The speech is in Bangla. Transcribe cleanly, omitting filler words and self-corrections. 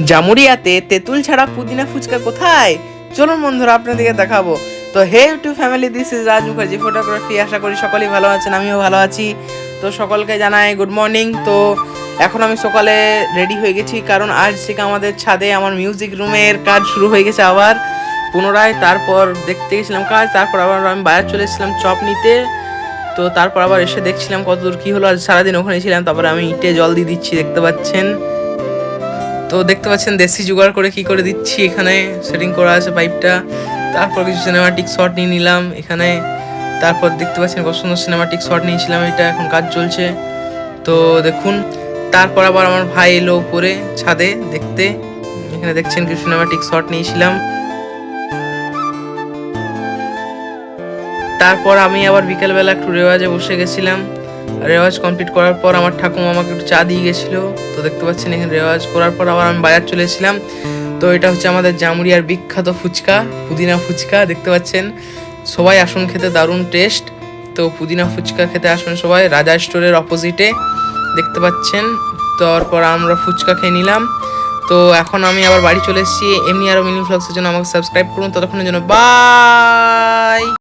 জামুরিয়াতে তেঁতুল ছাড়া পুদিনা ফুচকা কোথায়? চলুন বন্ধুরা আপনাদেরকে দেখাবো। তো hey YouTube family, this is Raj Mukherjee photography. আশা করি সকলেই ভালো আছেন, আমিও ভালো আছি। তো সকলকে জানাই গুড মর্নিং। তো এখন আমি সকালে রেডি হয়ে গেছি, কারণ আজ থেকে আমাদের ছাদে আমার মিউজিক রুমের কাজ শুরু হয়ে গেছে আবার পুনরায়। তারপর দেখতে গেছিলাম কাজ, তারপর আবার আমি বাইরে চলে এসেছিলাম চপ নিতে। তো তারপর আবার এসে দেখছিলাম কতদূর কী হলো। আজ সারাদিন ওখানে ছিলাম, তারপরে আমি ইটে জল দিয়ে দিচ্ছি, দেখতে পাচ্ছেন। তো দেখতে পাচ্ছেন দেশি জোগাড় করে কি করে দিচ্ছি, এখানে সেটিং করা আছে পাইপটা। তারপর কিছু সিনেমাটিক শট নিয়ে নিলাম এখানে। তারপর দেখতে পাচ্ছেন কত সুন্দর সিনেমাটিক শট নিয়েছিলাম, এটা এখন কাজ চলছে। তো দেখুন, তারপর আবার আমার ভাই এলো উপরে ছাদে দেখতে। এখানে দেখছেন কিছু সিনেমাটিক শট নিয়েছিলাম। তারপর আমি আবার বিকেলবেলা একটু রেওয়াজে বসে গেছিলাম। রেওয়াজ কমপ্লিট করার পর আমার ঠাকুমা আমাকে একটু চা দিয়ে গেছিলো। তো দেখতে পাচ্ছেন এখানে রেওয়াজ করার পর আবার আমি বাজার চলে এসেছিলাম। তো এটা হচ্ছে আমাদের জামুরিয়ার বিখ্যাত ফুচকা, পুদিনা ফুচকা। দেখতে পাচ্ছেন, সবাই আসুন খেতে, দারুণ টেস্ট। তো পুদিনা ফুচকা খেতে আসুন সবাই, রাজা স্টোরের অপোজিটে, দেখতে পাচ্ছেন। তারপর আমরা ফুচকা খেয়ে নিলাম। তো এখন আমি আবার বাড়ি চলে এসেছি। এমনি আরও মিনি ভ্লগসের জন্য আমাকে সাবস্ক্রাইব করুন। ততক্ষণের জন্য বাই।